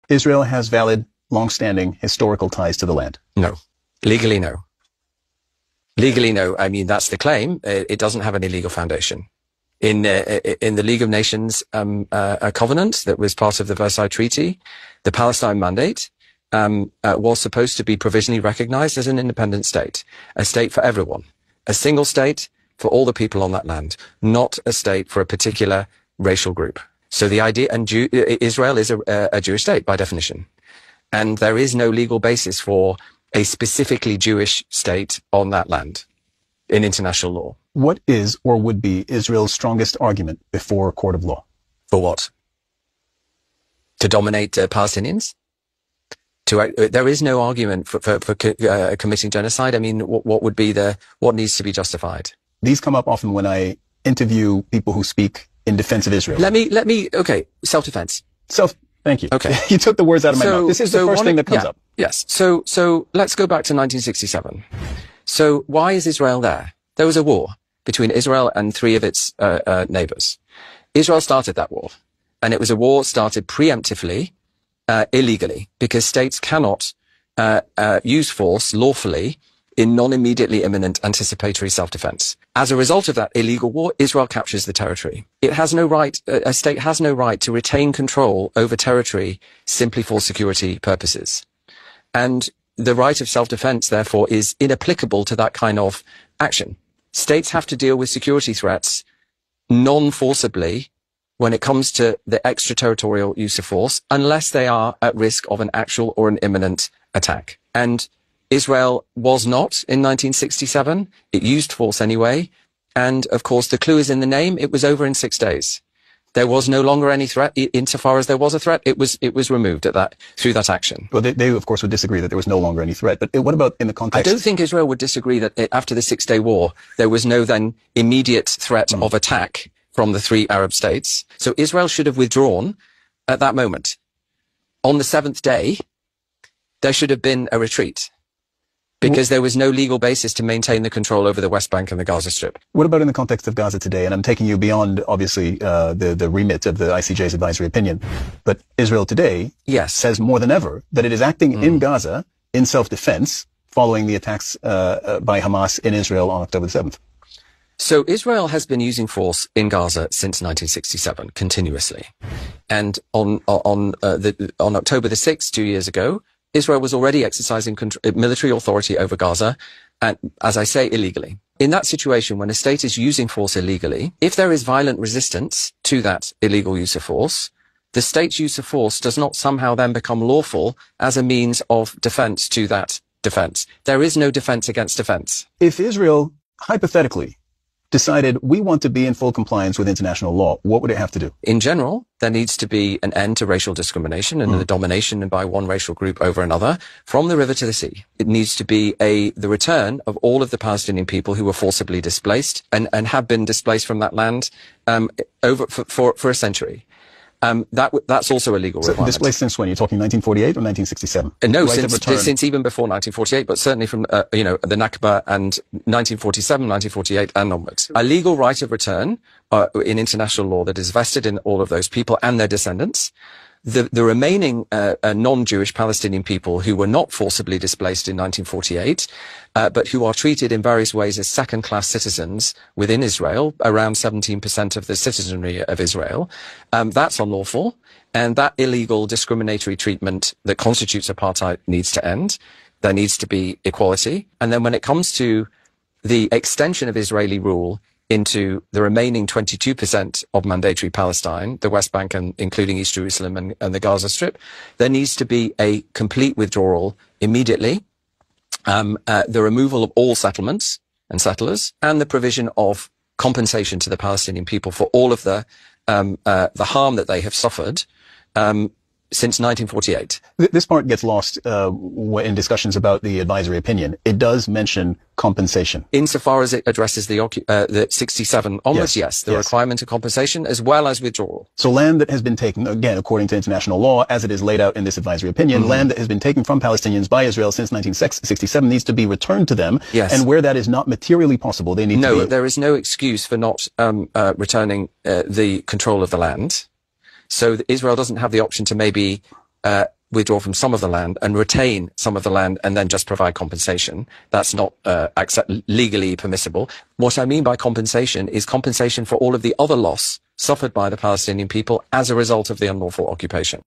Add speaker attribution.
Speaker 1: Israel has valid, long-standing historical ties to the land?
Speaker 2: No. Legally, no. Legally, no. I mean, that's the claim. It doesn't have any legal foundation. In the League of Nations a covenant that was part of the Versailles Treaty, the Palestine Mandate was supposed to be provisionally recognized as an independent state, a state for everyone, a single state for all the people on that land, not a state for a particular racial group. So the idea, and Israel is a Jewish state by definition, and there is no legal basis for a specifically Jewish state on that land in international law.
Speaker 1: What is or would be Israel's strongest argument before a court of law?
Speaker 2: For what? To dominate Palestinians? There is no argument for committing genocide. I mean, what needs to be justified?
Speaker 1: These come up often when I interview people who speak in defense of Israel.
Speaker 2: Okay, self-defense.
Speaker 1: Thank you.
Speaker 2: Okay.
Speaker 1: You took the words out of my mouth. This is the first thing that comes up.
Speaker 2: Yes. So let's go back to 1967. So why is Israel there? There was a war between Israel and three of its neighbors. Israel started that war, and it was a war started preemptively, illegally, because states cannot use force lawfully in non-immediately imminent anticipatory self-defense. As a result of that illegal war, Israel captures the territory. It has no right, a state has no right to retain control over territory simply for security purposes. And the right of self-defense, therefore, is inapplicable to that kind of action. States have to deal with security threats non-forcibly when it comes to the extraterritorial use of force, unless they are at risk of an actual or an imminent attack. And Israel was not in 1967. It used force anyway. And of course, the clue is in the name. It was over in 6 days. There was no longer any threat. Insofar as there was a threat, it was removed through that action.
Speaker 1: Well, they of course would disagree that there was no longer any threat. But what about in the context?
Speaker 2: I don't think Israel would disagree that after the 6 Day War, there was no then immediate threat of attack from the three Arab states. So Israel should have withdrawn at that moment. On the 7th day, there should have been a retreat, because there was no legal basis to maintain the control over the West Bank and the Gaza Strip.
Speaker 1: What about in the context of Gaza today? And I'm taking you beyond, obviously, the remit of the ICJ's advisory opinion. But Israel today says more than ever that it is acting in Gaza in self-defense following the attacks by Hamas in Israel on October the 7th.
Speaker 2: So Israel has been using force in Gaza since 1967, continuously. And on October the 6th, 2 years ago, Israel was already exercising military authority over Gaza, and, as I say, illegally. In that situation, when a state is using force illegally, if there is violent resistance to that illegal use of force, the state's use of force does not somehow then become lawful as a means of defense to that defense. There is no defense against defense.
Speaker 1: If Israel, hypothetically, decided we want to be in full compliance with international law, what would it have to do?
Speaker 2: In general, there needs to be an end to racial discrimination and the domination by one racial group over another from the river to the sea. It needs to be the return of all of the Palestinian people who were forcibly displaced and have been displaced from that land for a century. That's also a legal requirement.
Speaker 1: Displaced since when? You're talking 1948 or 1967?
Speaker 2: No, since even before 1948, but certainly from, the Nakba and 1947, 1948 and onwards. A legal right of return in international law that is vested in all of those people and their descendants. The remaining non-Jewish Palestinian people who were not forcibly displaced in 1948, but who are treated in various ways as second-class citizens within Israel, around 17% of the citizenry of Israel, that's unlawful. And that illegal discriminatory treatment that constitutes apartheid needs to end. There needs to be equality. And then when it comes to the extension of Israeli rule into the remaining 22% of mandatory Palestine, the West Bank and including East Jerusalem and the Gaza Strip, there needs to be a complete withdrawal immediately, the removal of all settlements and settlers, and the provision of compensation to the Palestinian people for all of the harm that they have suffered since 1948.
Speaker 1: This part gets lost in discussions about the advisory opinion. It does mention compensation.
Speaker 2: Insofar as it addresses the 67 onwards, yes, the requirement of compensation as well as withdrawal.
Speaker 1: So land that has been taken, again, according to international law, as it is laid out in this advisory opinion, land that has been taken from Palestinians by Israel since 1967 needs to be returned to them.
Speaker 2: Yes.
Speaker 1: And where that is not materially possible, they need to be...
Speaker 2: No, there is no excuse for not returning the control of the land. So Israel doesn't have the option to maybe withdraw from some of the land and retain some of the land and then just provide compensation. That's not legally permissible. What I mean by compensation is compensation for all of the other loss suffered by the Palestinian people as a result of the unlawful occupation.